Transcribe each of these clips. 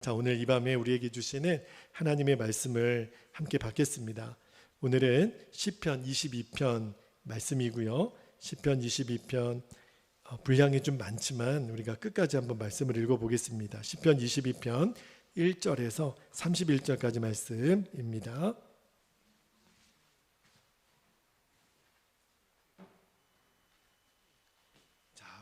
자, 오늘 이 밤에 우리에게 주시는 하나님의 말씀을 함께 받겠습니다. 오늘은 시편 22편 말씀이고요. 시편 22편 분량이 좀 많지만 우리가 끝까지 한번 말씀을 읽어보겠습니다. 시편 22편 1절에서 31절까지 말씀입니다.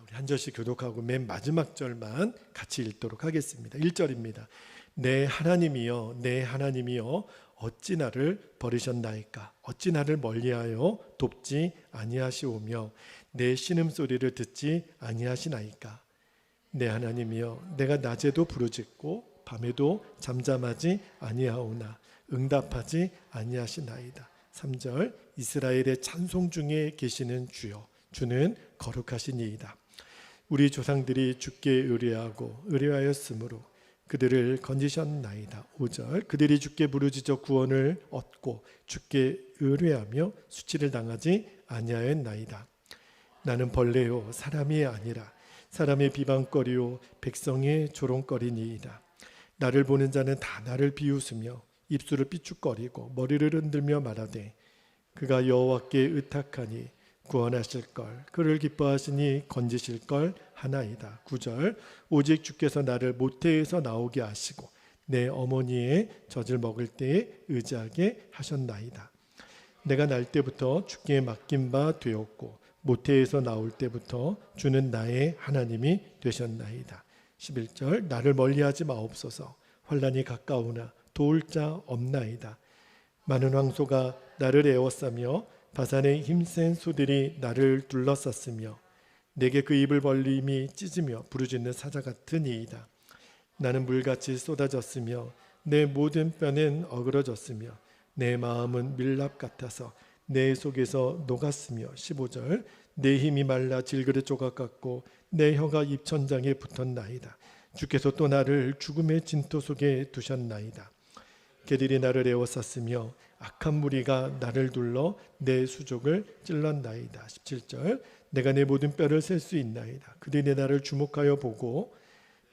한 절씩 교독하고 맨 마지막 절만 같이 읽도록 하겠습니다. 1절입니다. 내 하나님이여, 내 하나님이여, 어찌 나를 버리셨나이까? 어찌 나를 멀리하여 돕지 아니하시오며 내 신음소리를 듣지 아니하시나이까? 내 하나님이여, 내가 낮에도 부르짖고 밤에도 잠잠하지 아니하오나 응답하지 아니하시나이다. 3절, 이스라엘의 찬송 중에 계시는 주여, 주는 거룩하시니이다. 우리 조상들이 주께 의뢰하였으므로 그들을 건지셨나이다. 5절, 그들이 주께 부르짖어 구원을 얻고 주께 의뢰하며 수치를 당하지 아니하였나이다. 나는 벌레요 사람이 아니라 사람의 비방거리요 백성의 조롱거리니이다. 나를 보는 자는 다 나를 비웃으며 입술을 삐죽거리고 머리를 흔들며 말하되 그가 여호와께 의탁하니 구원하실 걸, 그를 기뻐하시니 건지실 걸 하나이다. 9절, 오직 주께서 나를 모태에서 나오게 하시고 내 어머니의 젖을 먹을 때에 의지하게 하셨나이다. 내가 날 때부터 주께 맡긴 바 되었고 모태에서 나올 때부터 주는 나의 하나님이 되셨나이다. 11절, 나를 멀리하지 마옵소서. 환난이 가까우나 도울 자 없나이다. 많은 황소가 나를 에워싸며 바산의 힘센 소들이 나를 둘러쌌으며 내게 그 입을 벌림이 찢으며 부르짖는 사자 같으니이다. 나는 물같이 쏟아졌으며 내 모든 뼈는 어그러졌으며 내 마음은 밀랍 같아서 내 속에서 녹았으며 15절, 내 힘이 말라 질그릇 조각 같고 내 혀가 입천장에 붙었나이다. 주께서 또 나를 죽음의 진토 속에 두셨나이다. 개들이 나를 에워쌌으며 악한 무리가 나를 둘러 내 수족을 찔렀나이다. 17절, 내가 내 모든 뼈를 셀 수 있나이다. 그들이 나를 주목하여 보고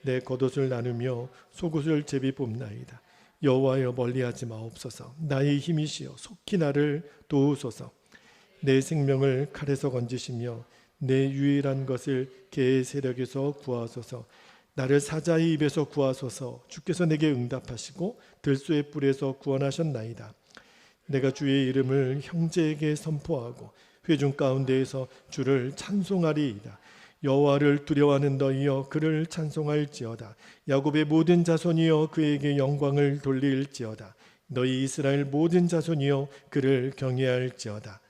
내 겉옷을 나누며 속옷을 제비 뽑나이다. 여호와여 멀리하지 마옵소서. 나의 힘이시여 속히 나를 도우소서. 내 생명을 칼에서 건지시며 내 유일한 것을 개의 세력에서 구하소서. 나를 사자의 입에서 구하소서. 주께서 내게 응답하시고 들소의 뿔에서 구원하셨나이다. 내가 주의 이름을 형제에게 선포하고 회중 가운데에서 주를 찬송하리이다. 여호와를 두려워하는 너희여 그를 찬송할지어다. 야곱의 모든 자손이여 그에게 영광을 돌릴지어다. 너희 이스라엘 모든 자손이여 그를 경외할지어다.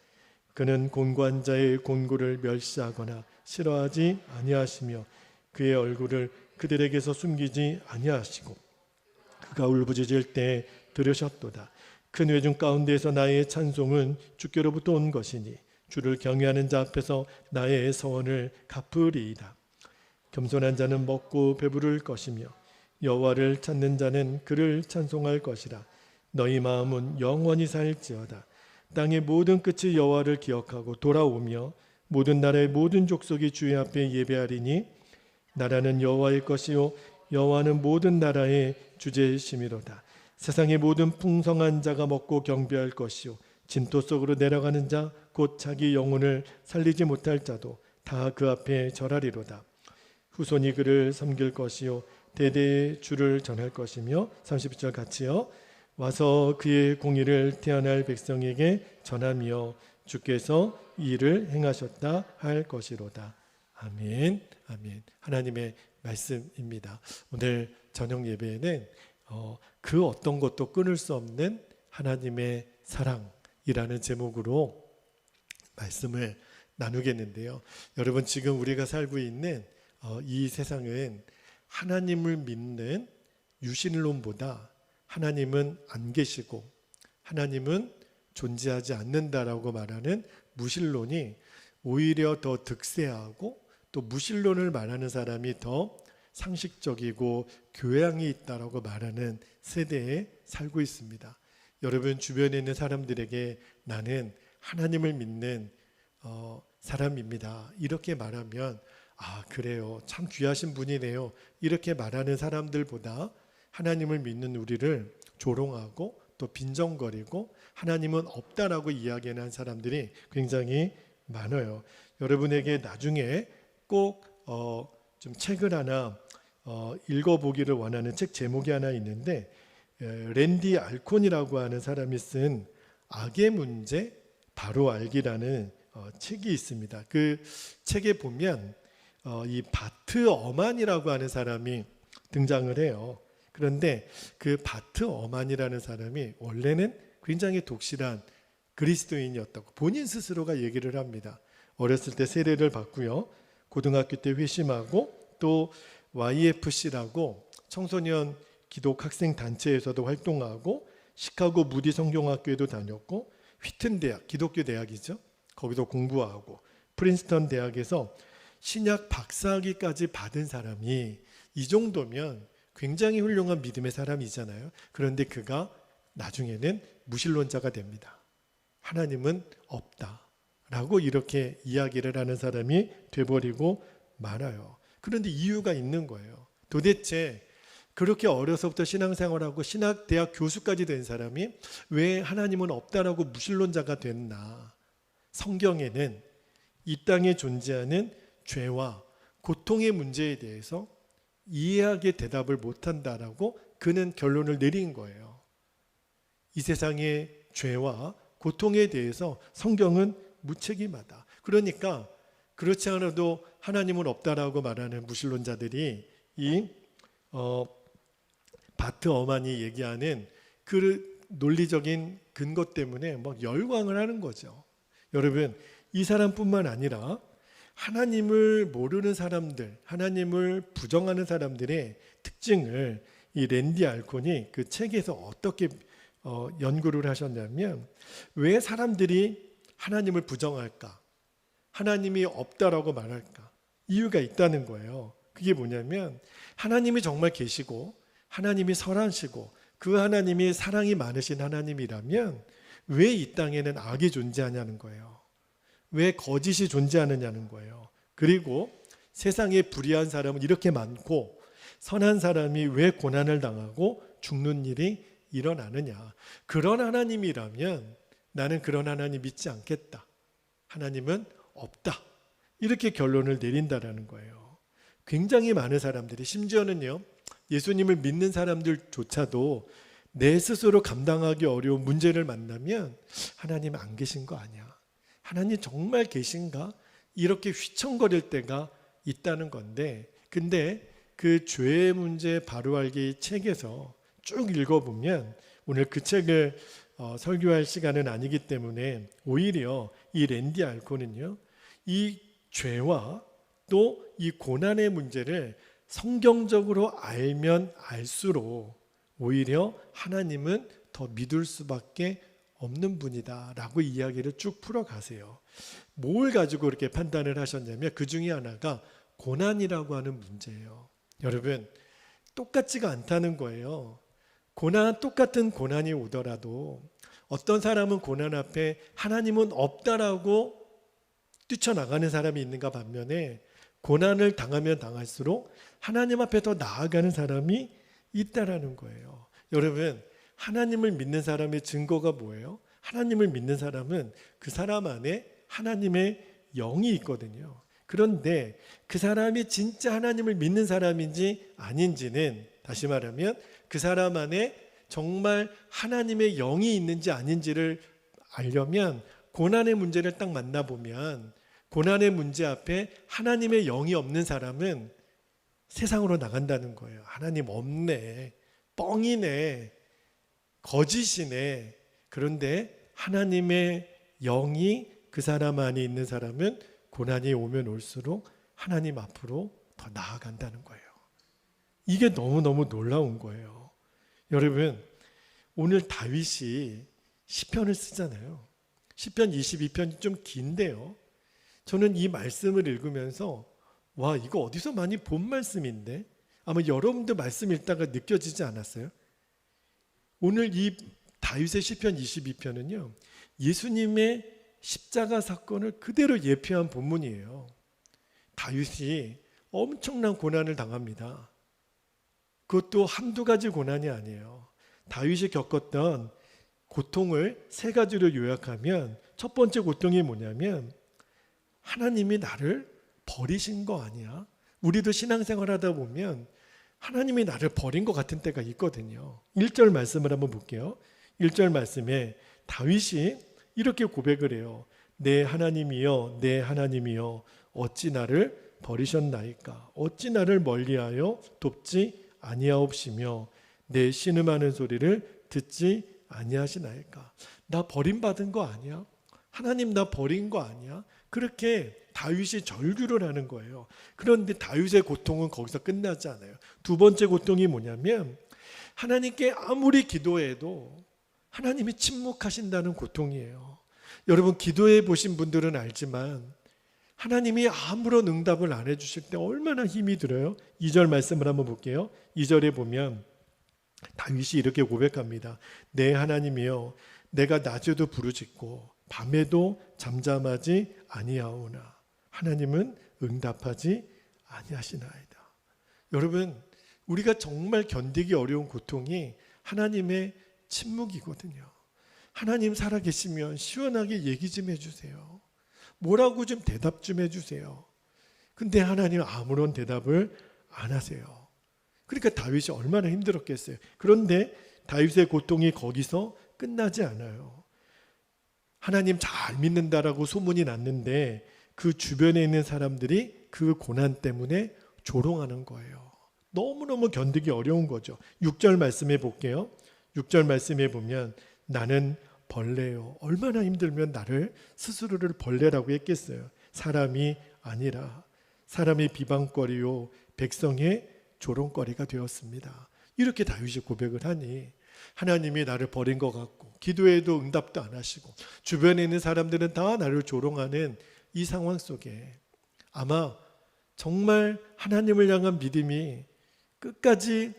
그는 곤고한 자의 곤고를 멸시하거나 싫어하지 아니하시며 그의 얼굴을 그들에게서 숨기지 아니하시고 그가 울부짖을 때 들으셨도다. 큰 회중 가운데에서 나의 찬송은 주께로부터 온 것이니 주를 경외하는 자 앞에서 나의 서원을 갚으리이다. 겸손한 자는 먹고 배부를 것이며 여호와를 찾는 자는 그를 찬송할 것이라. 너희 마음은 영원히 살지어다. 땅의 모든 끝이 여호와를 기억하고 돌아오며 모든 나라의 모든 족속이 주의 앞에 예배하리니 나라는 여호와의 것이요 여호와는 모든 나라의 주제심이로다. 세상의 모든 풍성한 자가 먹고 경배할 것이요 진토 속으로 내려가는 자 곧 자기 영혼을 살리지 못할 자도 다 그 앞에 절하리로다. 후손이 그를 섬길 것이요 대대의 주를 전할 것이며 32절 같이요 와서 그의 공의를 태어날 백성에게 전하며 주께서 이 일을 행하셨다 할 것이로다. 아멘. 아멘. 하나님의 말씀입니다. 오늘 저녁 예배에는 그 어떤 것도 끊을 수 없는 하나님의 사랑이라는 제목으로 말씀을 나누겠는데요. 여러분 지금 우리가 살고 있는 이 세상은 하나님을 믿는 유신론보다 하나님은 안 계시고 하나님은 존재하지 않는다라고 말하는 무신론이 오히려 더 득세하고 또 무신론을 말하는 사람이 더 상식적이고 교양이 있다라고 말하는 세대에 살고 있습니다. 여러분 주변에 있는 사람들에게 나는 하나님을 믿는 사람입니다. 이렇게 말하면 아 그래요 참 귀하신 분이네요 이렇게 말하는 사람들보다 하나님을 믿는 우리를 조롱하고 또 빈정거리고 하나님은 없다라고 이야기하는 사람들이 굉장히 많아요. 여러분에게 나중에 꼭 좀 책을 하나 읽어보기를 원하는 책 제목이 하나 있는데, 랜디 알콘이라고 하는 사람이 쓴 악의 문제 바로 알기라는 책이 있습니다. 그 책에 보면 이 바트 어만이라고 하는 사람이 등장을 해요. 그런데 그 바트 어만이라는 사람이 원래는 굉장히 독실한 그리스도인이었다고 본인 스스로가 얘기를 합니다. 어렸을 때 세례를 받고요. 고등학교 때 회심하고 또 YFC라고 청소년 기독 학생 단체에서도 활동하고 시카고 무디 성경학교에도 다녔고 휘튼 대학, 기독교 대학이죠. 거기서 공부하고 프린스턴 대학에서 신약 박사학위까지 받은 사람이 이 정도면 굉장히 훌륭한 믿음의 사람이잖아요. 그런데 그가 나중에는 무신론자가 됩니다. 하나님은 없다라고 이렇게 이야기를 하는 사람이 돼버리고 말아요. 그런데 이유가 있는 거예요. 도대체 그렇게 어려서부터 신앙생활하고 신학대학 교수까지 된 사람이 왜 하나님은 없다라고 무신론자가 됐나? 성경에는 이 땅에 존재하는 죄와 고통의 문제에 대해서 이해하게 대답을 못한다라고 그는 결론을 내린 거예요. 이 세상의 죄와 고통에 대해서 성경은 무책임하다. 그러니까 그렇지 않아도 하나님은 없다라고 말하는 무신론자들이 이 바트 어만이 얘기하는 그 논리적인 근거 때문에 막 열광을 하는 거죠. 여러분, 이 사람뿐만 아니라 하나님을 모르는 사람들, 하나님을 부정하는 사람들의 특징을 이 랜디 알콘이 그 책에서 어떻게 연구를 하셨냐면, 왜 사람들이 하나님을 부정할까? 하나님이 없다라고 말할까? 이유가 있다는 거예요. 그게 뭐냐면 하나님이 정말 계시고 하나님이 선하시고 그 하나님이 사랑이 많으신 하나님이라면 왜 이 땅에는 악이 존재하냐는 거예요. 왜 거짓이 존재하느냐는 거예요. 그리고 세상에 불의한 사람은 이렇게 많고 선한 사람이 왜 고난을 당하고 죽는 일이 일어나느냐. 그런 하나님이라면 나는 그런 하나님 믿지 않겠다. 하나님은 없다. 이렇게 결론을 내린다라는 거예요. 굉장히 많은 사람들이, 심지어는요, 예수님을 믿는 사람들조차도 내 스스로 감당하기 어려운 문제를 만나면 하나님 안 계신 거 아니야. 하나님 정말 계신가? 이렇게 휘청거릴 때가 있다는 건데, 근데 그 죄의 문제 바로 알기 책에서 쭉 읽어보면, 오늘 그 책을 설교할 시간은 아니기 때문에 오히려 이 랜디 알콘은요, 이 죄와 또 이 고난의 문제를 성경적으로 알면 알수록 오히려 하나님은 더 믿을 수밖에 없는 분이다 라고 이야기를 쭉 풀어가세요. 뭘 가지고 이렇게 판단을 하셨냐면 그 중에 하나가 고난이라고 하는 문제예요. 여러분, 똑같지가 않다는 거예요. 똑같은 고난이 오더라도 어떤 사람은 고난 앞에 하나님은 없다라고 뛰쳐나가는 사람이 있는가 반면에 고난을 당하면 당할수록 하나님 앞에 더 나아가는 사람이 있다라는 거예요. 여러분, 하나님을 믿는 사람의 증거가 뭐예요? 하나님을 믿는 사람은 그 사람 안에 하나님의 영이 있거든요. 그런데 그 사람이 진짜 하나님을 믿는 사람인지 아닌지는, 다시 말하면 그 사람 안에 정말 하나님의 영이 있는지 아닌지를 알려면 고난의 문제를 딱 만나보면, 고난의 문제 앞에 하나님의 영이 없는 사람은 세상으로 나간다는 거예요. 하나님 없네, 뻥이네, 거짓이네. 그런데 하나님의 영이 그 사람 안에 있는 사람은 고난이 오면 올수록 하나님 앞으로 더 나아간다는 거예요. 이게 너무너무 놀라운 거예요. 여러분, 오늘 다윗이 시편을 쓰잖아요. 시편 22편이 좀 긴데요, 저는 이 말씀을 읽으면서 와, 이거 어디서 많이 본 말씀인데, 아마 여러분도 말씀 읽다가 느껴지지 않았어요? 오늘 이 다윗의 시편 22편은요 예수님의 십자가 사건을 그대로 예표한 본문이에요. 다윗이 엄청난 고난을 당합니다. 그것도 한두 가지 고난이 아니에요. 다윗이 겪었던 고통을 세 가지로 요약하면 첫 번째 고통이 뭐냐면 하나님이 나를 버리신 거 아니야? 우리도 신앙생활 하다 보면 하나님이 나를 버린 것 같은 때가 있거든요. 1절 말씀을 한번 볼게요. 1절 말씀에 다윗이 이렇게 고백을 해요. 내 하나님이여 내 하나님이여 어찌 나를 버리셨나이까? 어찌 나를 멀리하여 돕지 아니하옵시며 내 신음하는 소리를 듣지 아니하시나이까? 나 버림받은 거 아니야? 하나님 나 버린 거 아니야? 그렇게 다윗이 절규를 하는 거예요. 그런데 다윗의 고통은 거기서 끝나지 않아요. 두 번째 고통이 뭐냐면 하나님께 아무리 기도해도 하나님이 침묵하신다는 고통이에요. 여러분 기도해 보신 분들은 알지만 하나님이 아무런 응답을 안 해주실 때 얼마나 힘이 들어요. 2절 말씀을 한번 볼게요. 2절에 보면 다윗이 이렇게 고백합니다. 내 하나님이여 내가 낮에도 부르짖고 밤에도 잠잠하지 아니하오나 하나님은 응답하지 아니하시나이다. 여러분 우리가 정말 견디기 어려운 고통이 하나님의 침묵이거든요. 하나님 살아계시면 시원하게 얘기 좀 해주세요. 뭐라고 좀 대답 좀 해주세요. 근데 하나님 아무런 대답을 안 하세요. 그러니까 다윗이 얼마나 힘들었겠어요. 그런데 다윗의 고통이 거기서 끝나지 않아요. 하나님 잘 믿는다라고 소문이 났는데 그 주변에 있는 사람들이 그 고난 때문에 조롱하는 거예요. 너무너무 견디기 어려운 거죠. 6절 말씀해 볼게요. 6절 말씀해 보면 나는 벌레요. 얼마나 힘들면 나를 스스로를 벌레라고 했겠어요. 사람이 아니라 사람의 비방거리요 백성의 조롱거리가 되었습니다. 이렇게 다윗이 고백을 하니 하나님이 나를 버린 것 같고 기도해도 응답도 안 하시고 주변에 있는 사람들은 다 나를 조롱하는 이 상황 속에 아마 정말 하나님을 향한 믿음이 끝까지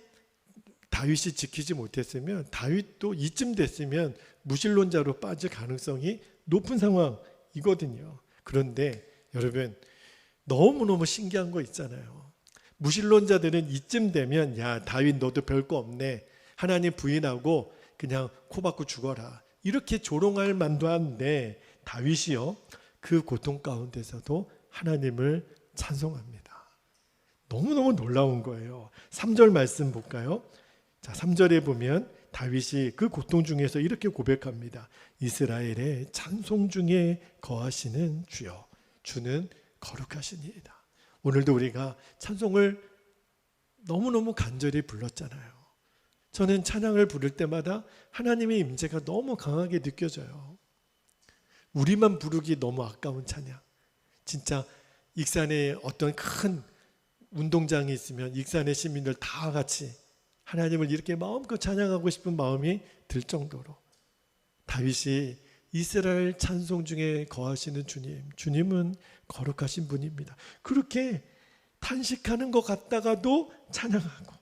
다윗이 지키지 못했으면 다윗도 이쯤 됐으면 무신론자로 빠질 가능성이 높은 상황이거든요. 그런데 여러분 너무너무 신기한 거 있잖아요. 무신론자들은 이쯤 되면 야 다윗 너도 별거 없네. 하나님 부인하고 그냥 코 박고 죽어라. 이렇게 조롱할 만도 한데 다윗이요. 그 고통 가운데서도 하나님을 찬송합니다. 너무너무 놀라운 거예요. 3절 말씀 볼까요? 자, 3절에 보면 다윗이 그 고통 중에서 이렇게 고백합니다. 이스라엘의 찬송 중에 거하시는 주여 주는 거룩하시니이다. 오늘도 우리가 찬송을 너무너무 간절히 불렀잖아요. 저는 찬양을 부를 때마다 하나님의 임재가 너무 강하게 느껴져요. 우리만 부르기 너무 아까운 찬양. 진짜 익산에 어떤 큰 운동장이 있으면 익산의 시민들 다 같이 하나님을 이렇게 마음껏 찬양하고 싶은 마음이 들 정도로 다윗이 이스라엘 찬송 중에 거하시는 주님, 주님은 거룩하신 분입니다. 그렇게 탄식하는 것 같다가도 찬양하고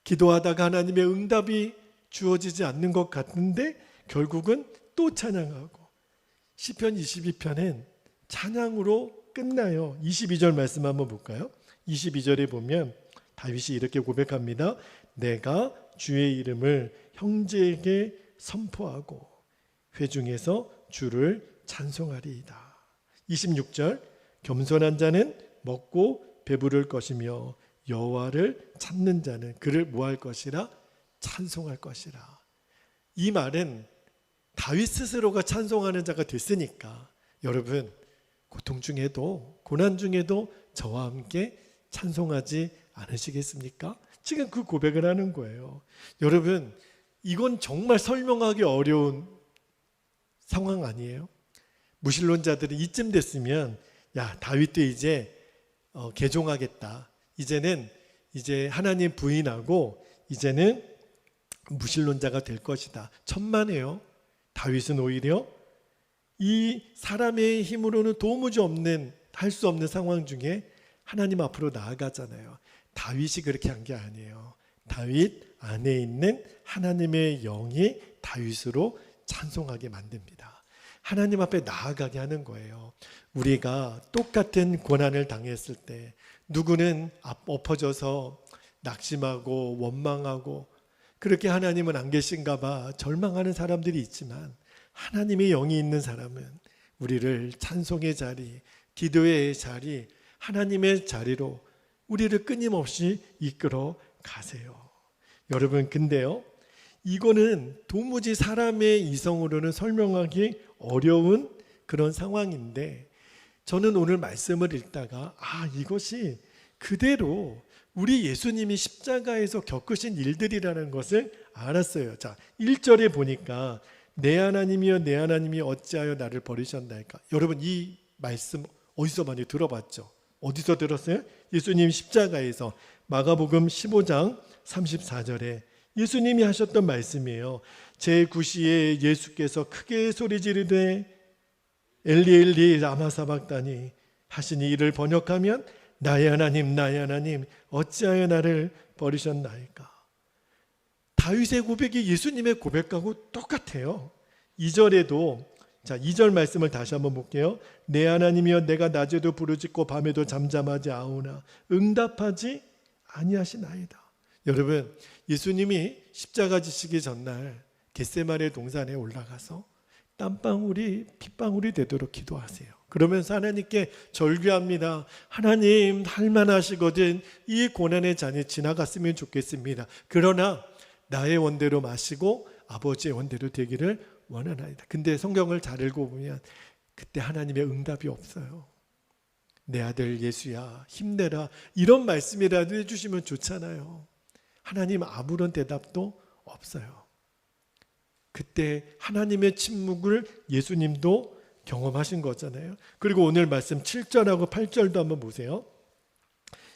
기도하다가 하나님의 응답이 주어지지 않는 것 같은데 결국은 또 찬양하고 시편 22편은 찬양으로 끝나요. 22절 말씀 한번 볼까요? 22절에 보면 다윗이 이렇게 고백합니다. 내가 주의 이름을 형제에게 선포하고 회중에서 주를 찬송하리이다. 26절 겸손한 자는 먹고 배부를 것이며 여호와를 찾는 자는 그를 뭐할 것이라? 찬송할 것이라. 이 말은 다윗 스스로가 찬송하는 자가 됐으니까 여러분 고통 중에도 고난 중에도 저와 함께 찬송하지 않으시겠습니까? 지금 그 고백을 하는 거예요. 여러분 이건 정말 설명하기 어려운 상황 아니에요? 무신론자들은 이쯤 됐으면 야 다윗도 이제 개종하겠다. 이제는 이제 하나님 부인하고 이제는 무신론자가 될 것이다. 천만에요. 다윗은 오히려 이 사람의 힘으로는 도무지 없는 할 수 없는 상황 중에 하나님 앞으로 나아가잖아요. 다윗이 그렇게 한 게 아니에요. 다윗 안에 있는 하나님의 영이 다윗으로 찬송하게 만듭니다. 하나님 앞에 나아가게 하는 거예요. 우리가 똑같은 고난을 당했을 때 누구는 엎어져서 낙심하고 원망하고 그렇게 하나님은 안 계신가 봐 절망하는 사람들이 있지만, 하나님의 영이 있는 사람은 우리를 찬송의 자리, 기도의 자리, 하나님의 자리로 우리를 끊임없이 이끌어 가세요. 여러분, 근데요, 이거는 도무지 사람의 이성으로는 설명하기 어려운 그런 상황인데, 저는 오늘 말씀을 읽다가 이것이 그대로 우리 예수님이 십자가에서 겪으신 일들이라는 것을 알았어요. 자, 1절에 보니까 내 하나님이여 내 하나님이 어찌하여 나를 버리셨나이까. 여러분, 이 말씀 어디서 많이 들어봤죠? 어디서 들었어요? 예수님 십자가에서. 마가복음 15장 34절에 예수님이 하셨던 말씀이에요. 제9시에 예수께서 크게 소리 지르되 엘리 엘리 라마 사박다니 하시니, 이를 번역하면 나의 하나님 나의 하나님 어찌하여 나를 버리셨나이까. 다윗의 고백이 예수님의 고백하고 똑같아요. 2절에도, 자, 2절 말씀을 다시 한번 볼게요. 내 하나님이여 내가 낮에도 부르짖고 밤에도 잠잠하지 아오나 응답하지 아니하시나이다. 여러분, 예수님이 십자가 지시기 전날 겟세마네 동산에 올라가서 땀방울이 핏방울이 되도록 기도하세요. 그러면서 하나님께 절규합니다. 하나님, 할만하시거든 이 고난의 잔이 지나갔으면 좋겠습니다. 그러나 나의 원대로 마시고 아버지의 원대로 되기를 원하나이다. 근데 성경을 잘 읽어보면 그때 하나님의 응답이 없어요. 내 아들 예수야 힘내라, 이런 말씀이라도 해주시면 좋잖아요. 하나님 아무런 대답도 없어요. 그때 하나님의 침묵을 예수님도 경험하신 거잖아요. 그리고 오늘 말씀 7절하고 8절도 한번 보세요.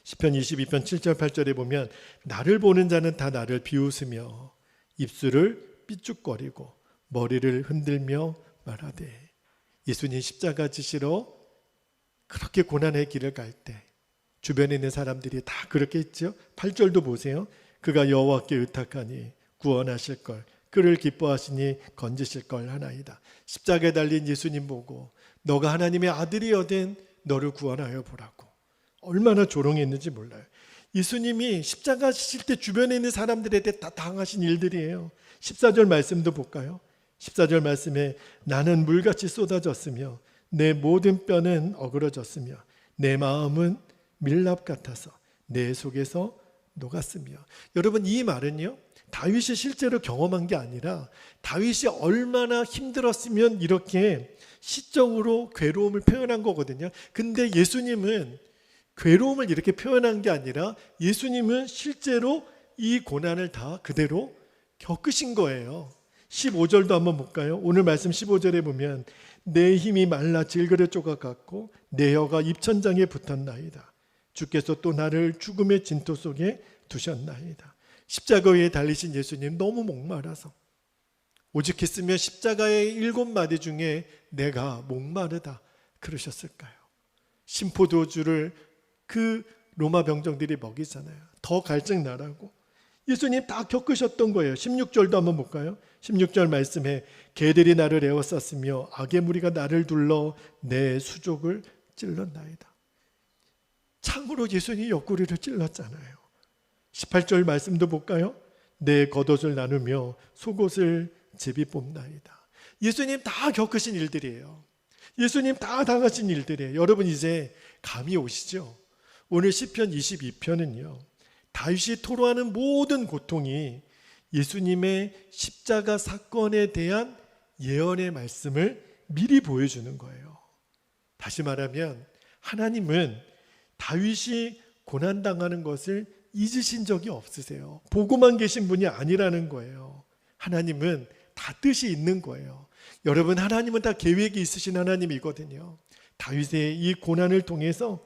시편 22편 7절 8절에 보면 나를 보는 자는 다 나를 비웃으며 입술을 삐죽거리고 머리를 흔들며 말하되. 예수님 십자가 지시러 그렇게 고난의 길을 갈 때 주변에 있는 사람들이 다 그렇게 했죠. 8절도 보세요. 그가 여호와께 의탁하니 구원하실 걸, 그를 기뻐하시니 건지실 걸 하나이다. 십자가에 달린 예수님 보고 너가 하나님의 아들이여든 너를 구원하여 보라고. 얼마나 조롱했는지 몰라요. 예수님이 십자가 지실 때 주변에 있는 사람들에게 다 당하신 일들이에요. 14절 말씀도 볼까요? 14절 말씀에 나는 물같이 쏟아졌으며 내 모든 뼈는 어그러졌으며 내 마음은 밀랍 같아서 내 속에서 녹았으며. 여러분, 이 말은요, 다윗이 실제로 경험한 게 아니라 다윗이 얼마나 힘들었으면 이렇게 시적으로 괴로움을 표현한 거거든요. 근데 예수님은 괴로움을 이렇게 표현한 게 아니라 예수님은 실제로 이 고난을 다 그대로 겪으신 거예요. 15절도 한번 볼까요? 오늘 말씀 15절에 보면 내 힘이 말라 질그릇 조각 같고 내 혀가 입천장에 붙었나이다. 주께서 또 나를 죽음의 진토 속에 두셨나이다. 십자가 위에 달리신 예수님 너무 목마라서, 오직 했으면 십자가의 7마디 중에 내가 목마르다 그러셨을까요? 심포도주를 그 로마 병정들이 먹이잖아요. 더 갈증 나라고. 예수님 다 겪으셨던 거예요. 16절도 한번 볼까요? 16절 말씀에 개들이 나를 에워쌌으며 악의 무리가 나를 둘러 내 수족을 찔렀나이다. 창으로 예수님이 옆구리를 찔렀잖아요. 18절 말씀도 볼까요? 내 겉옷을 나누며 속옷을 제비 뽑나이다. 예수님 다 겪으신 일들이에요. 예수님 다 당하신 일들이에요. 여러분, 이제 감이 오시죠? 오늘 시편 22편은요 다윗이 토로하는 모든 고통이 예수님의 십자가 사건에 대한 예언의 말씀을 미리 보여주는 거예요. 다시 말하면 하나님은 다윗이 고난당하는 것을 잊으신 적이 없으세요. 보고만 계신 분이 아니라는 거예요. 하나님은 다 뜻이 있는 거예요. 여러분, 하나님은 다 계획이 있으신 하나님이거든요. 다윗의 이 고난을 통해서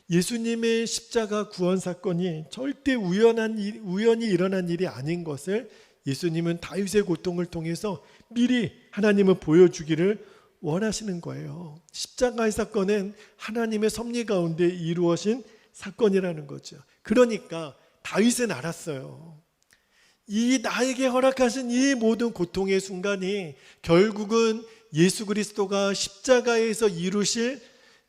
예수님의 십자가 구원 사건이 절대 우연히 일어난 일이 아닌 것을 예수님은 다윗의 고통을 통해서 미리 하나님은 보여주기를 원하시는 거예요. 십자가의 사건은 하나님의 섭리 가운데 이루어진 사건이라는 거죠. 그러니까 다윗은 알았어요. 이 나에게 허락하신 이 모든 고통의 순간이 결국은 예수 그리스도가 십자가에서 이루실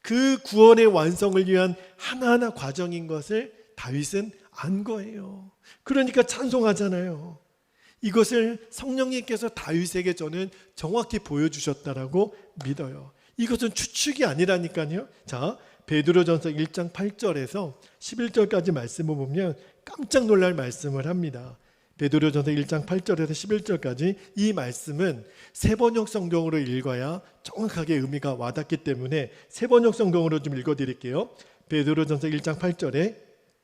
그 구원의 완성을 위한 하나하나 과정인 것을 다윗은 안 거예요. 그러니까 찬송하잖아요. 이것을 성령님께서 다윗에게 저는 정확히 보여주셨다라고 믿어요. 이것은 추측이 아니라니까요. 자, 베드로전서 1장 8절에서 11절까지 말씀을 보면 깜짝 놀랄 말씀을 합니다. 베드로전서 1장 8절에서 11절까지 이 말씀은 세번역 성경으로 읽어야 정확하게 의미가 와닿기 때문에 세번역 성경으로 좀 읽어드릴게요. 베드로전서 1장 8절에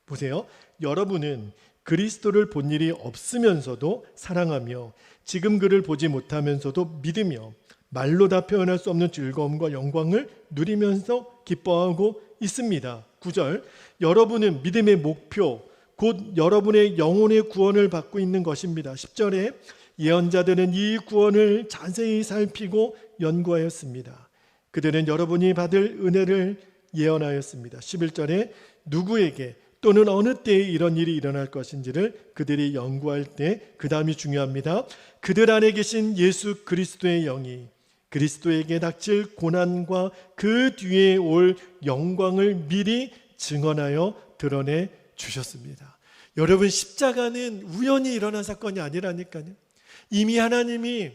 보세요. 여러분은 그리스도를 본 일이 없으면서도 사랑하며 지금 그를 보지 못하면서도 믿으며 말로 다 표현할 수 없는 즐거움과 영광을 누리면서 기뻐하고 있습니다. 9절, 여러분은 믿음의 목표 곧 여러분의 영혼의 구원을 받고 있는 것입니다. 10절에 예언자들은 이 구원을 자세히 살피고 연구하였습니다. 그들은 여러분이 받을 은혜를 예언하였습니다. 11절에 누구에게 또는 어느 때에 이런 일이 일어날 것인지를 그들이 연구할 때, 그 다음이 중요합니다. 그들 안에 계신 예수 그리스도의 영이 그리스도에게 닥칠 고난과 그 뒤에 올 영광을 미리 증언하여 드러내 주셨습니다. 여러분, 십자가는 우연히 일어난 사건이 아니라니까요. 이미 하나님이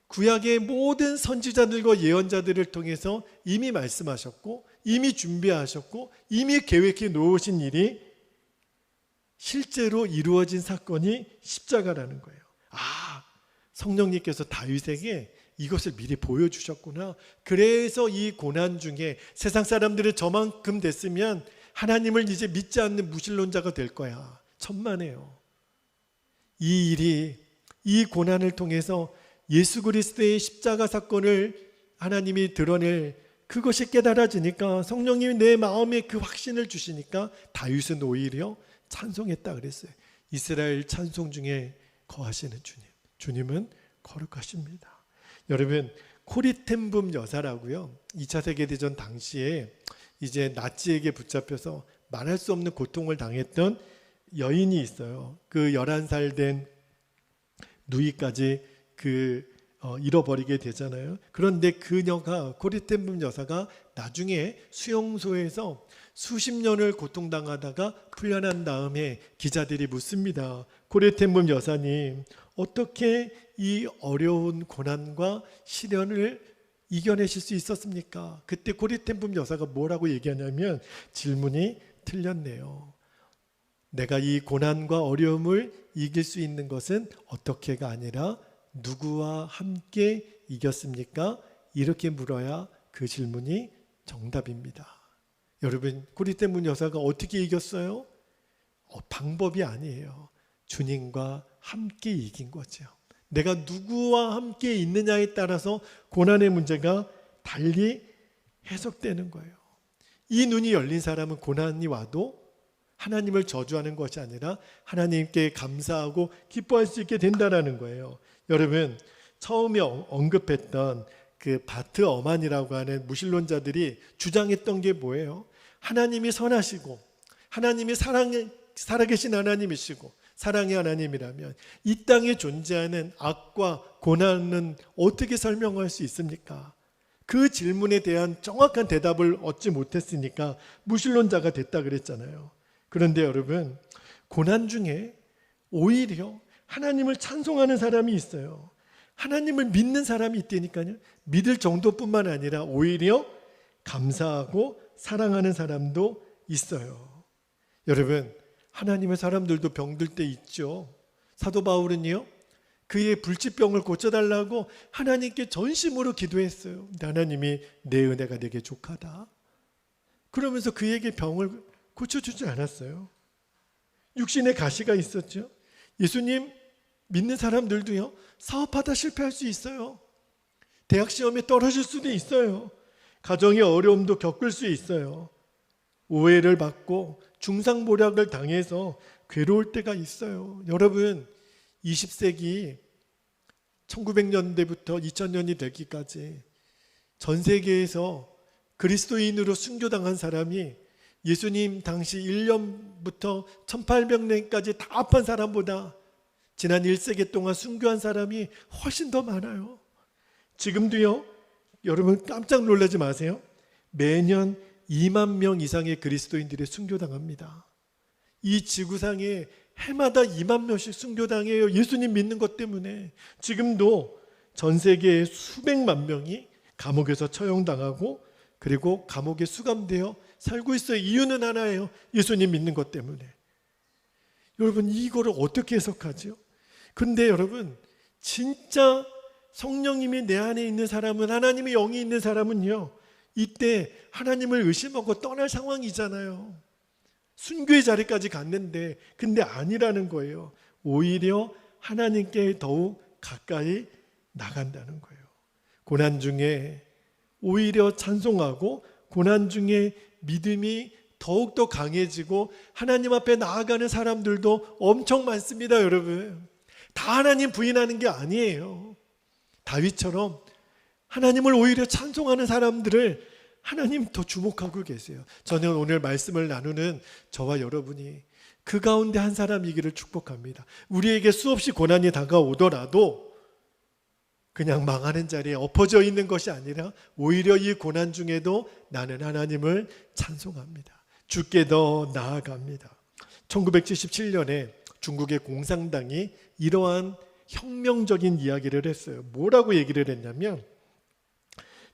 구약의 모든 선지자들과 예언자들을 통해서 이미 말씀하셨고 이미 준비하셨고 이미 계획해 놓으신 일이 실제로 이루어진 사건이 십자가라는 거예요. 아, 성령님께서 다윗에게 이것을 미리 보여주셨구나. 그래서 이 고난 중에 세상 사람들이 저만큼 됐으면 하나님을 이제 믿지 않는 무신론자가 될 거야. 천만에요. 이 일이, 이 고난을 통해서 예수 그리스도의 십자가 사건을 하나님이 드러낼 그것이 깨달아지니까 성령님이 내 마음에 그 확신을 주시니까 다윗은 오히려 찬송했다 그랬어요. 이스라엘 찬송 중에 거하시는 주님. 주님은 거룩하십니다. 여러분, 코리텐붐 여사라고요. 2차 세계대전 당시에 이제 나치에게 붙잡혀서 말할 수 없는 고통을 당했던 여인이 있어요. 그 11살 된 누이까지 잃어버리게 되잖아요. 그런데 그녀가, 코리텐붐 여사가 나중에 수용소에서 수십 년을 고통당하다가 풀려난 다음에 기자들이 묻습니다. 코리텐붐 여사님, 어떻게 이 어려운 고난과 시련을 이겨내실 수 있었습니까? 그때 코리텐붐 여사가 뭐라고 얘기하냐면 질문이 틀렸네요. 내가 이 고난과 어려움을 이길 수 있는 것은 어떻게가 아니라 누구와 함께 이겼습니까? 이렇게 물어야 그 질문이 정답입니다. 여러분, 코리텐붐 여사가 어떻게 이겼어요? 방법이 아니에요. 주님과 함께 이긴 거죠. 내가 누구와 함께 있느냐에 따라서 고난의 문제가 달리 해석되는 거예요. 이 눈이 열린 사람은 고난이 와도 하나님을 저주하는 것이 아니라 하나님께 감사하고 기뻐할 수 있게 된다는 거예요. 여러분, 처음에 언급했던 그 바트 어만이라고 하는 무신론자들이 주장했던 게 뭐예요? 하나님이 선하시고 하나님이 살아계신 하나님이시고 사랑의 하나님이라면 이 땅에 존재하는 악과 고난은 어떻게 설명할 수 있습니까? 그 질문에 대한 정확한 대답을 얻지 못했으니까 무신론자가 됐다 그랬잖아요. 그런데 여러분, 고난 중에 오히려 하나님을 찬송하는 사람이 있어요. 하나님을 믿는 사람이 있다니까요. 믿을 정도뿐만 아니라 오히려 감사하고 사랑하는 사람도 있어요. 여러분, 하나님의 사람들도 병들 때 있죠. 사도 바울은요, 그의 불치병을 고쳐달라고 하나님께 전심으로 기도했어요. 근데 하나님이 내 은혜가 내게 족하다. 그러면서 그에게 병을 고쳐주지 않았어요. 육신의 가시가 있었죠. 예수님 믿는 사람들도요, 사업하다 실패할 수 있어요. 대학 시험에 떨어질 수도 있어요. 가정의 어려움도 겪을 수 있어요. 오해를 받고 중상모략을 당해서 괴로울 때가 있어요. 여러분, 20세기 1900년대부터 2000년이 되기까지 전 세계에서 그리스도인으로 순교당한 사람이 예수님 당시 1년부터 1800년까지 다 합한 사람보다 지난 1세기 동안 순교한 사람이 훨씬 더 많아요. 지금도요, 여러분 깜짝 놀라지 마세요. 매년 2만 명 이상의 그리스도인들이 순교당합니다. 이 지구상에 해마다 2만 명씩 순교당해요. 예수님 믿는 것 때문에. 지금도 전 세계에 수백만 명이 감옥에서 처형당하고 그리고 감옥에 수감되어 살고 있어요. 이유는 하나예요. 예수님 믿는 것 때문에. 여러분, 이거를 어떻게 해석하죠? 근데 여러분, 진짜 성령님이 내 안에 있는 사람은, 하나님의 영이 있는 사람은요, 이때 하나님을 의심하고 떠날 상황이잖아요. 순교의 자리까지 갔는데, 근데 아니라는 거예요. 오히려 하나님께 더욱 가까이 나간다는 거예요. 고난 중에 오히려 찬송하고, 고난 중에 믿음이 더욱더 강해지고 하나님 앞에 나아가는 사람들도 엄청 많습니다. 여러분, 다 하나님 부인하는 게 아니에요. 다윗처럼 하나님을 오히려 찬송하는 사람들을 하나님 더 주목하고 계세요. 저는 오늘 말씀을 나누는 저와 여러분이 그 가운데 한 사람이기를 축복합니다. 우리에게 수없이 고난이 다가오더라도 그냥 망하는 자리에 엎어져 있는 것이 아니라 오히려 이 고난 중에도 나는 하나님을 찬송합니다. 주께 더 나아갑니다. 1977년에 중국의 공산당이 이러한 혁명적인 이야기를 했어요. 뭐라고 얘기를 했냐면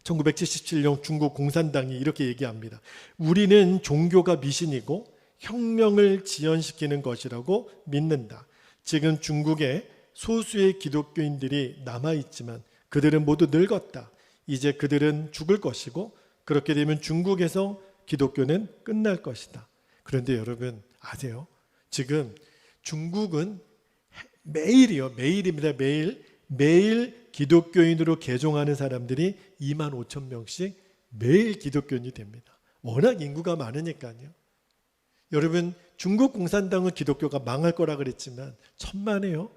1977년 중국 공산당이 이렇게 얘기합니다. 우리는 종교가 미신이고 혁명을 지연시키는 것이라고 믿는다. 지금 중국에 소수의 기독교인들이 남아있지만 그들은 모두 늙었다. 이제 그들은 죽을 것이고 그렇게 되면 중국에서 기독교는 끝날 것이다. 그런데 여러분 아세요? 지금 중국은 매일입니다. 매일 기독교인으로 개종하는 사람들이 2만 5천 명씩 매일 기독교인이 됩니다. 워낙 인구가 많으니까요. 여러분, 중국 공산당은 기독교가 망할 거라 그랬지만 천만에요.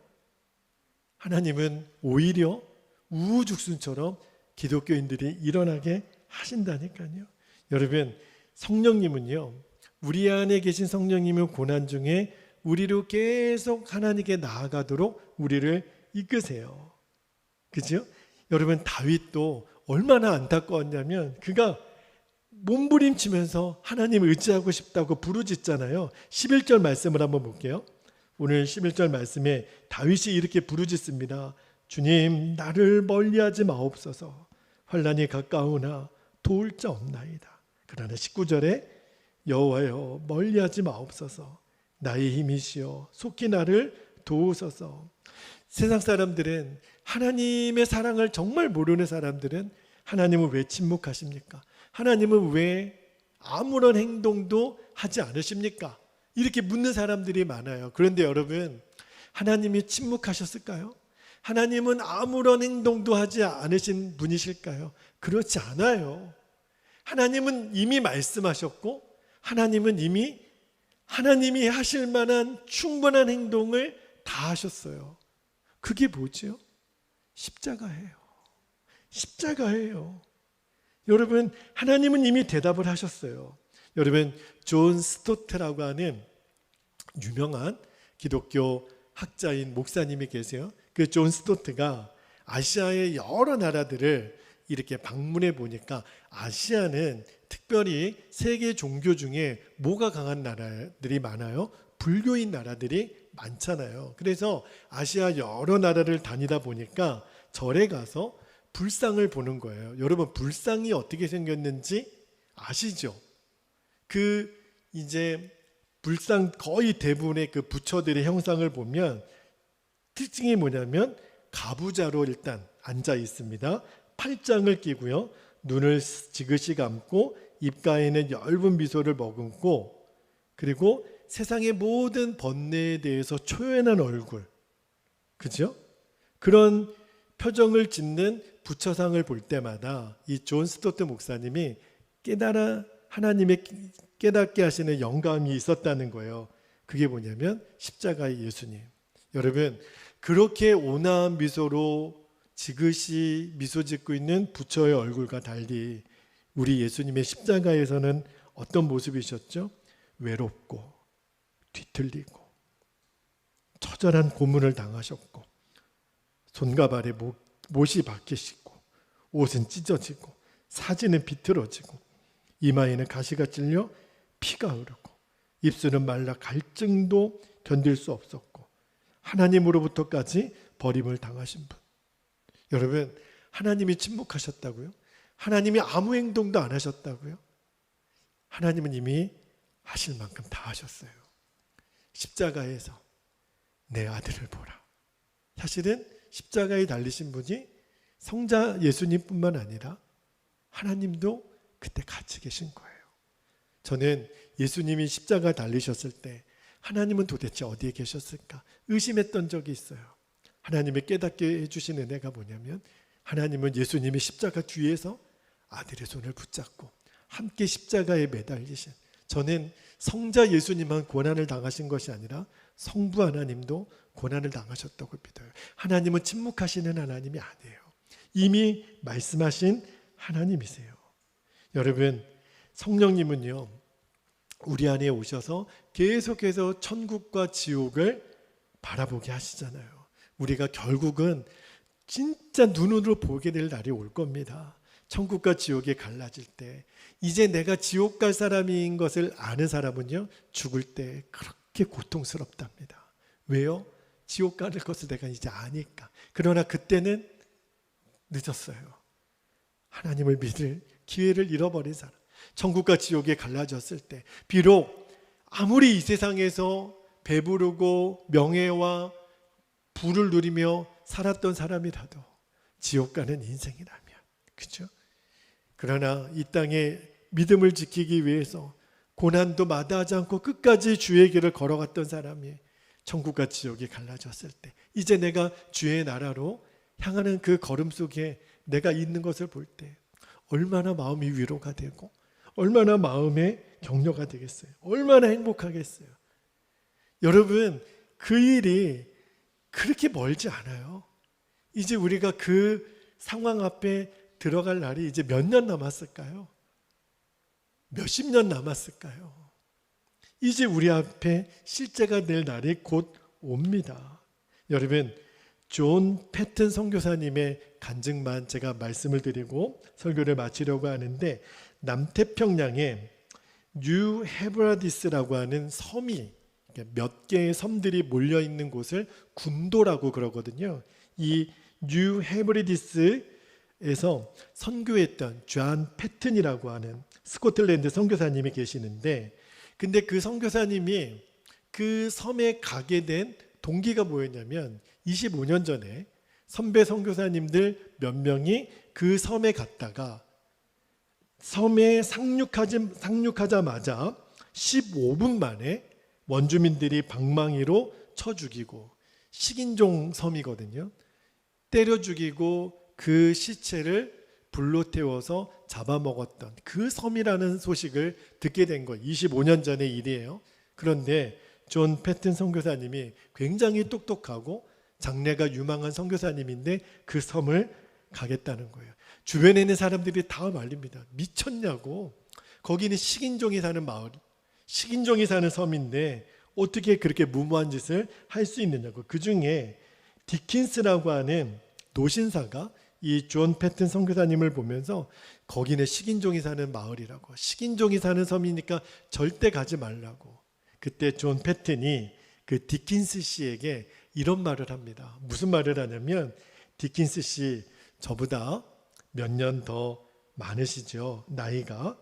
하나님은 오히려 우후죽순처럼 기독교인들이 일어나게 하신다니까요. 여러분, 성령님은요, 우리 안에 계신 성령님은 고난 중에 우리로 계속 하나님께 나아가도록 우리를 이끄세요. 그죠? 여러분, 다윗도 얼마나 안타까웠냐면 그가 몸부림치면서 하나님을 의지하고 싶다고 부르짖잖아요. 11절 말씀을 한번 볼게요. 오늘 11절 말씀에 다윗이 이렇게 부르짖습니다. 주님, 나를 멀리하지 마옵소서. 환난이 가까우나 도울 자 없나이다. 그러나 19절에 여호와여, 멀리하지 마옵소서. 나의 힘이시여, 속히 나를 도우소서. 세상 사람들은, 하나님의 사랑을 정말 모르는 사람들은 하나님은 왜 침묵하십니까? 하나님은 왜 아무런 행동도 하지 않으십니까? 이렇게 묻는 사람들이 많아요. 그런데 여러분, 하나님이 침묵하셨을까요? 하나님은 아무런 행동도 하지 않으신 분이실까요? 그렇지 않아요. 하나님은 이미 말씀하셨고, 하나님은 이미 하나님이 하실 만한 충분한 행동을 다 하셨어요. 그게 뭐죠? 십자가예요. 십자가예요. 여러분, 하나님은 이미 대답을 하셨어요. 여러분, 존 스토트라고 하는 유명한 기독교 학자인 목사님이 계세요. 그 존 스토트가 아시아의 여러 나라들을 이렇게 방문해 보니까 아시아는 특별히 세계 종교 중에 뭐가 강한 나라들이 많아요? 불교인 나라들이 많잖아요. 그래서 아시아 여러 나라를 다니다 보니까 절에 가서 불상을 보는 거예요. 여러분, 불상이 어떻게 생겼는지 아시죠? 이제 불상 거의 대부분의 그 부처들의 형상을 보면 특징이 뭐냐면 가부좌로 일단 앉아 있습니다. 팔짱을 끼고요. 눈을 지그시 감고 입가에는 엷은 미소를 머금고, 그리고 세상의 모든 번뇌에 대해서 초연한 얼굴, 그죠? 그런 표정을 짓는 부처상을 볼 때마다 이 존 스토트 목사님이 하나님의 깨닫게 하시는 영감이 있었다는 거예요. 그게 뭐냐면 십자가의 예수님. 여러분, 그렇게 온화한 미소로 지그시 미소 짓고 있는 부처의 얼굴과 달리 우리 예수님의 십자가에서는 어떤 모습이셨죠? 외롭고 뒤틀리고 처절한 고문을 당하셨고 손과 발에 못이 박히시고 옷은 찢어지고 사지는 비틀어지고 이마에는 가시가 찔려 피가 흐르고 입술은 말라 갈증도 견딜 수 없었고 하나님으로부터까지 버림을 당하신 분. 여러분, 하나님이 침묵하셨다고요? 하나님이 아무 행동도 안 하셨다고요? 하나님은 이미 하실 만큼 다 하셨어요. 십자가에서 내 아들을 보라. 사실은 십자가에 달리신 분이 성자 예수님뿐만 아니라 하나님도 그때 같이 계신 거예요. 저는 예수님이 십자가 달리셨을 때 하나님은 도대체 어디에 계셨을까 의심했던 적이 있어요. 하나님의 깨닫게 해주신 은혜가 뭐냐면 하나님은 예수님이 십자가 뒤에서 아들의 손을 붙잡고 함께 십자가에 매달리신, 저는 성자 예수님만 고난을 당하신 것이 아니라 성부 하나님도 고난을 당하셨다고 믿어요. 하나님은 침묵하시는 하나님이 아니에요. 이미 말씀하신 하나님이세요. 여러분, 성령님은요 우리 안에 오셔서 계속해서 천국과 지옥을 바라보게 하시잖아요. 우리가 결국은 진짜 눈으로 보게 될 날이 올 겁니다. 천국과 지옥이 갈라질 때 이제 내가 지옥 갈 사람인 것을 아는 사람은요 죽을 때 그렇게 고통스럽답니다. 왜요? 지옥 가는 것을 내가 이제 아니까. 그러나 그때는 늦었어요. 하나님을 믿을 기회를 잃어버린 사람, 천국과 지옥에 갈라졌을 때 비록 아무리 이 세상에서 배부르고 명예와 부를 누리며 살았던 사람이라도 지옥 가는 인생이라면, 그렇죠? 그러나 이 땅에 믿음을 지키기 위해서 고난도 마다하지 않고 끝까지 주의 길을 걸어갔던 사람이 천국과 지옥이 갈라졌을 때 이제 내가 주의 나라로 향하는 그 걸음 속에 내가 있는 것을 볼 때 얼마나 마음이 위로가 되고 얼마나 마음의 격려가 되겠어요. 얼마나 행복하겠어요. 여러분, 그 일이 그렇게 멀지 않아요. 이제 우리가 그 상황 앞에 들어갈 날이 이제 몇 년 남았을까요? 몇십 년 남았을까요? 이제 우리 앞에 실제가 될 날이 곧 옵니다. 여러분, 존 패튼 선교사님의 간증만 제가 말씀을 드리고 설교를 마치려고 하는데, 남태평양에 뉴 헤브라디스라고 하는 섬이 몇 개의 섬들이 몰려 있는 곳을 군도라고 그러거든요. 이 뉴 헤브라디스에서 선교했던 존 패튼이라고 하는 스코틀랜드 선교사님이 계시는데, 근데 그 선교사님이 그 섬에 가게 된 동기가 뭐였냐면 25년 전에 선배 선교사님들 몇 명이 그 섬에 갔다가 섬에 상륙하자마자 15분 만에 원주민들이 방망이로 쳐 죽이고, 식인종 섬이거든요. 때려 죽이고 그 시체를 불로 태워서 잡아먹었던 그 섬이라는 소식을 듣게 된 거예요. 25년 전의 일이에요. 그런데 존 패튼 선교사님이 굉장히 똑똑하고 장래가 유망한 선교사님인데 그 섬을 가겠다는 거예요. 주변에 있는 사람들이 다 말립니다. 미쳤냐고. 거기는 식인종이 사는 마을, 식인종이 사는 섬인데 어떻게 그렇게 무모한 짓을 할 수 있느냐고. 그 중에 디킨스라고 하는 노신사가 이 존 패튼 선교사님을 보면서 거기는 식인종이 사는 마을이라고, 식인종이 사는 섬이니까 절대 가지 말라고. 그때 존 패튼이 그 디킨스 씨에게 이런 말을 합니다. 무슨 말을 하냐면, 디킨스 씨, 저보다 몇 년 더 많으시죠, 나이가.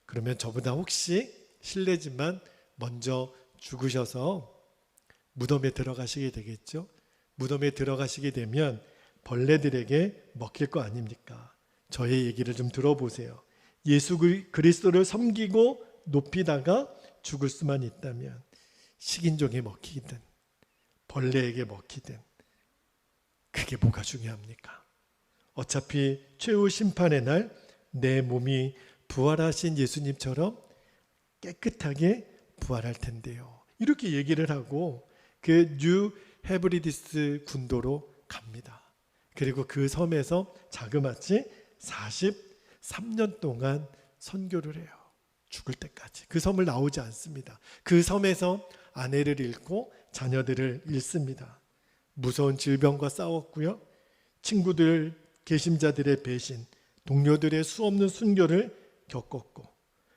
그러면 저보다 혹시 실례지만 먼저 죽으셔서 무덤에 들어가시게 되겠죠. 무덤에 들어가시게 되면 벌레들에게 먹힐 거 아닙니까? 저의 얘기를 좀 들어보세요. 예수 그리스도를 섬기고 높이다가 죽을 수만 있다면 식인종에 먹히든 벌레에게 먹히든 그게 뭐가 중요합니까? 어차피 최후 심판의 날 내 몸이 부활하신 예수님처럼 깨끗하게 부활할 텐데요. 이렇게 얘기를 하고 그 뉴 헤브리디스 군도로 갑니다. 그리고 그 섬에서 자그마치 43년 동안 선교를 해요. 죽을 때까지. 그 섬을 나오지 않습니다. 그 섬에서 아내를 잃고 자녀들을 잃습니다. 무서운 질병과 싸웠고요. 친구들, 계심자들의 배신, 동료들의 수없는 순교를 겪었고,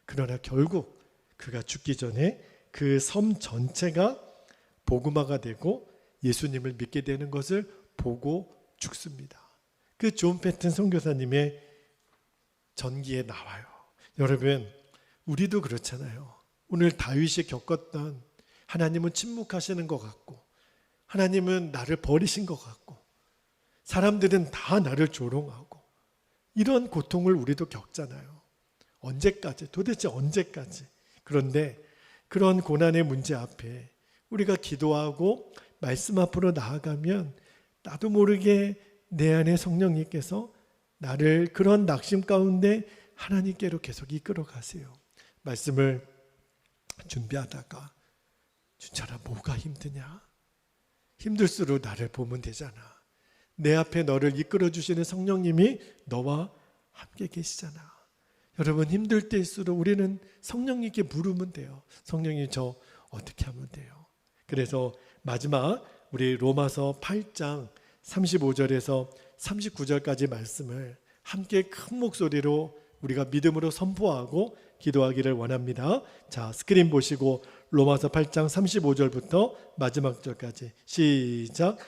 그러나 결국 그가 죽기 전에 그 섬 전체가 복음화가 되고 예수님을 믿게 되는 것을 보고 죽습니다. 그 존 패튼 선교사님의 전기에 나와요. 여러분, 우리도 그렇잖아요. 오늘 다윗이 겪었던 하나님은 침묵하시는 것 같고, 하나님은 나를 버리신 것 같고, 사람들은 다 나를 조롱하고, 이런 고통을 우리도 겪잖아요. 언제까지? 도대체 언제까지? 그런데 그런 고난의 문제 앞에 우리가 기도하고 말씀 앞으로 나아가면 나도 모르게 내 안에 성령님께서 나를 그런 낙심 가운데 하나님께로 계속 이끌어 가세요. 말씀을 준비하다가 준철아, 뭐가 힘드냐? 힘들수록 나를 보면 되잖아. 내 앞에 너를 이끌어 주시는 성령님이 너와 함께 계시잖아. 여러분, 힘들 때일수록 우리는 성령님께 물으면 돼요. 성령님, 저 어떻게 하면 돼요? 그래서 마지막 우리 로마서 8장 35절에서 39절까지 말씀을 함께 큰 목소리로 우리가 믿음으로 선포하고 기도하기를 원합니다. 자, 스크린 보시고 로마서 8장 35절부터 마지막 절까지 시작.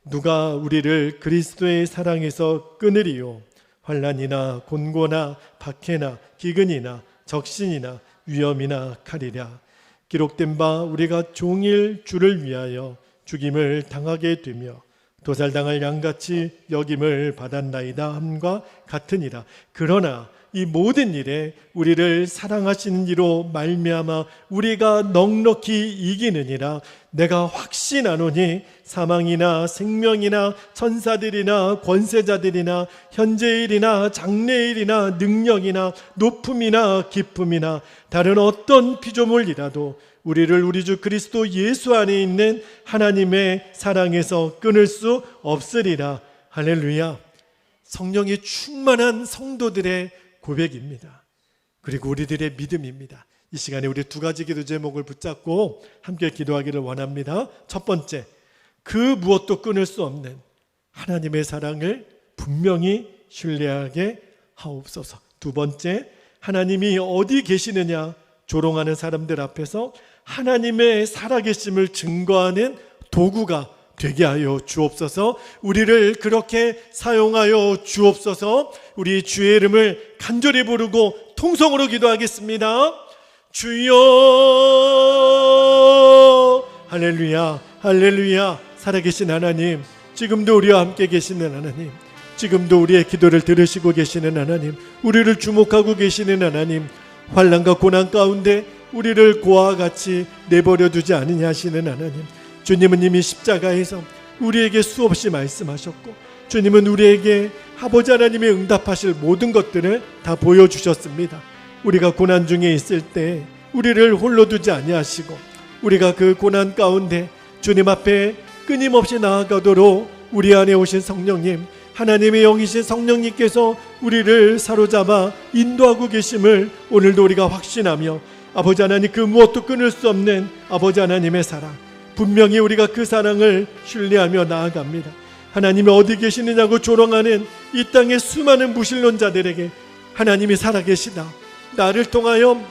누가 우리를 그리스도의 사랑에서 끊으리요? 환난이나 곤고나 박해나 기근이나 적신이나 위험이나 칼이랴. 기록된 바 우리가 종일 주를 위하여 죽임을 당하게 되며 도살당할 양같이 여김을 받았나이다 함과 같으니라. 그러나 이 모든 일에 우리를 사랑하시는 이로 말미암아 우리가 넉넉히 이기느니라. 내가 확신하노니 사망이나 생명이나 천사들이나 권세자들이나 현재일이나 장래일이나 능력이나 높음이나 기쁨이나 다른 어떤 피조물이라도 우리를 우리 주 그리스도 예수 안에 있는 하나님의 사랑에서 끊을 수 없으리라. 할렐루야. 성령이 충만한 성도들의 고백입니다. 그리고 우리들의 믿음입니다. 이 시간에 우리 두 가지 기도 제목을 붙잡고 함께 기도하기를 원합니다. 첫 번째, 그 무엇도 끊을 수 없는 하나님의 사랑을 분명히 신뢰하게 하옵소서. 두 번째, 하나님이 어디 계시느냐 조롱하는 사람들 앞에서 하나님의 살아계심을 증거하는 도구가 되게 하여 주옵소서. 우리를 그렇게 사용하여 주옵소서. 우리 주의 이름을 간절히 부르고 통성으로 기도하겠습니다. 주여. 할렐루야, 할렐루야. 살아계신 하나님, 지금도 우리와 함께 계시는 하나님, 지금도 우리의 기도를 들으시고 계시는 하나님, 우리를 주목하고 계시는 하나님, 환난과 고난 가운데 우리를 고아와 같이 내버려 두지 않으냐 하시는 하나님, 주님은 이미 십자가에서 우리에게 수없이 말씀하셨고, 주님은 우리에게 아버지 하나님의 응답하실 모든 것들을 다 보여주셨습니다. 우리가 고난 중에 있을 때 우리를 홀로 두지 아니하시고, 우리가 그 고난 가운데 주님 앞에 끊임없이 나아가도록 우리 안에 오신 성령님, 하나님의 영이신 성령님께서 우리를 사로잡아 인도하고 계심을 오늘도 우리가 확신하며, 아버지 하나님, 그 무엇도 끊을 수 없는 아버지 하나님의 사랑, 분명히 우리가 그 사랑을 신뢰하며 나아갑니다. 하나님이 어디 계시느냐고 조롱하는 이 땅의 수많은 무신론자들에게 하나님이 살아계시다, 나를 통하여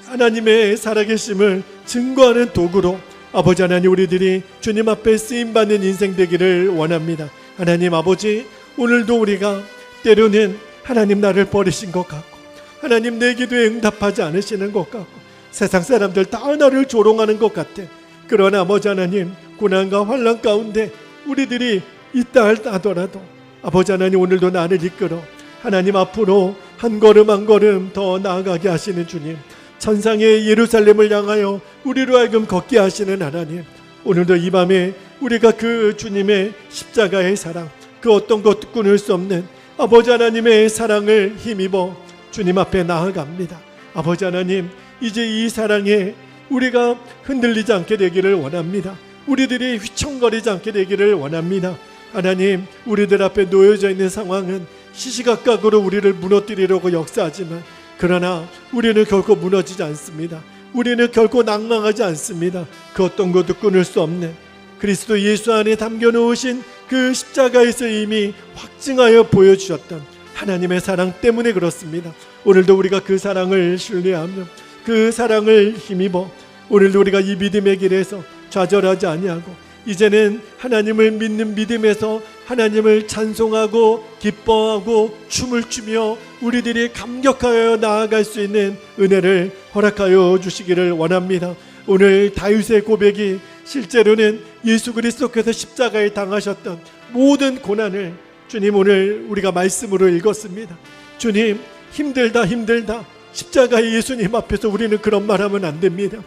하나님의 살아계심을 증거하는 도구로 아버지 하나님, 우리들이 주님 앞에 쓰임받는 인생 되기를 원합니다. 하나님 아버지, 오늘도 우리가 때로는 하나님 나를 버리신 것 같고, 하나님 내 기도에 응답하지 않으시는 것 같고, 세상 사람들 다 나를 조롱하는 것 같아. 그러나 아버지 하나님, 고난과 환난 가운데 우리들이 있다 하더라도 아버지 하나님, 오늘도 나를 이끌어 하나님 앞으로 한 걸음 한 걸음 더 나아가게 하시는 주님, 천상의 예루살렘을 향하여 우리로 하여금 걷게 하시는 하나님, 오늘도 이 밤에 우리가 그 주님의 십자가의 사랑, 그 어떤 것도 끊을 수 없는 아버지 하나님의 사랑을 힘입어 주님 앞에 나아갑니다. 아버지 하나님, 이제 이 사랑에 우리가 흔들리지 않게 되기를 원합니다. 우리들이 휘청거리지 않게 되기를 원합니다. 하나님, 우리들 앞에 놓여져 있는 상황은 시시각각으로 우리를 무너뜨리려고 역사하지만, 그러나 우리는 결코 무너지지 않습니다. 우리는 결코 낭망하지 않습니다. 그 어떤 것도 끊을 수 없는 그리스도 예수 안에 담겨놓으신 그 십자가에서 이미 확증하여 보여주셨던 하나님의 사랑 때문에 그렇습니다. 오늘도 우리가 그 사랑을 신뢰하며 그 사랑을 힘입어 오늘도 우리가 이 믿음의 길에서 좌절하지 아니하고 이제는 하나님을 믿는 믿음에서 하나님을 찬송하고 기뻐하고 춤을 추며 우리들이 감격하여 나아갈 수 있는 은혜를 허락하여 주시기를 원합니다. 오늘 다윗의 고백이 실제로는 예수 그리스도께서 십자가에 당하셨던 모든 고난을 주님 오늘 우리가 말씀으로 읽었습니다. 주님, 힘들다 십자가의 예수님 앞에서 우리는 그런 말하면 안 됩니다.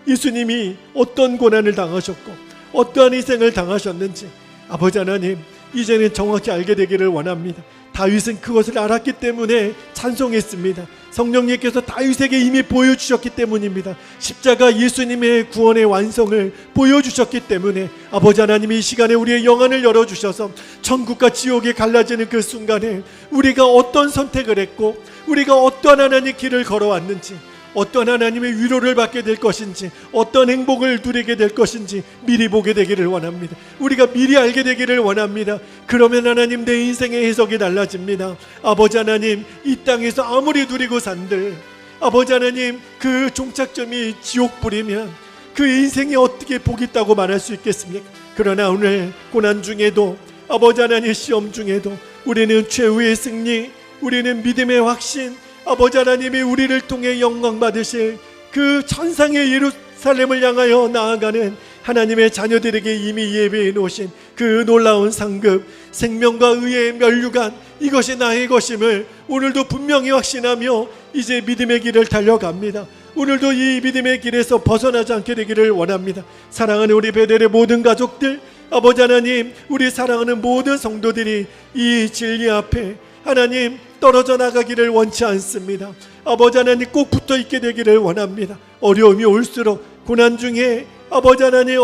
예수님이 어떤 고난을 당하셨고 어떠한 희생을 당하셨는지 아버지 하나님 이제는 정확히 알게 되기를 원합니다. 다윗은 그것을 알았기 때문에 찬송했습니다. 성령님께서 다윗에게 이미 보여주셨기 때문입니다. 십자가 예수님의 구원의 완성을 보여주셨기 때문에 아버지 하나님이 이 시간에 우리의 영안을 열어주셔서 천국과 지옥이 갈라지는 그 순간에 우리가 어떤 선택을 했고 우리가 어떤 하나님의 길을 걸어왔는지 어떤 하나님의 위로를 받게 될 것인지 어떤 행복을 누리게 될 것인지 미리 보게 되기를 원합니다. 우리가 미리 알게 되기를 원합니다. 그러면 하나님 내 인생의 해석이 달라집니다. 아버지 하나님 이 땅에서 아무리 누리고 산들 아버지 하나님 그 종착점이 지옥불이면 그 인생이 어떻게 복 있다고 말할 수 있겠습니까? 그러나 오늘 고난 중에도 아버지 하나님 시험 중에도 우리는 최후의 승리 우리는 믿음의 확신 아버지 하나님이 우리를 통해 영광 받으실 그 천상의 예루살렘을 향하여 나아가는 하나님의 자녀들에게 이미 예배해 놓으신 그 놀라운 상급 생명과 의의 면류관 이것이 나의 것임을 오늘도 분명히 확신하며 이제 믿음의 길을 달려갑니다. 오늘도 이 믿음의 길에서 벗어나지 않게 되기를 원합니다. 사랑하는 우리 베델의 모든 가족들 아버지 하나님 우리 사랑하는 모든 성도들이 이 진리 앞에 하나님 떨어져 나가기를 원치 않습니다. 아버지 하나님 꼭 붙어 있게 되기를 원합니다. 어려움이 올수록 고난 중에 아버지 하나님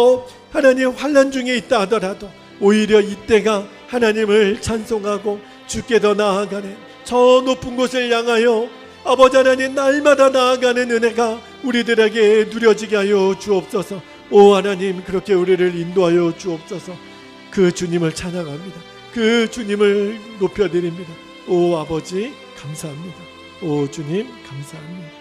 하나님 환난 중에 있다 하더라도 오히려 이때가 하나님을 찬송하고 주께 더 나아가는 저 높은 곳을 향하여 아버지 하나님 날마다 나아가는 은혜가 우리들에게 누려지게 하여 주옵소서. 오 하나님 그렇게 우리를 인도하여 주옵소서. 그 주님을 찬양합니다. 그 주님을 높여드립니다. 오 아버지 감사합니다. 오 주님 감사합니다.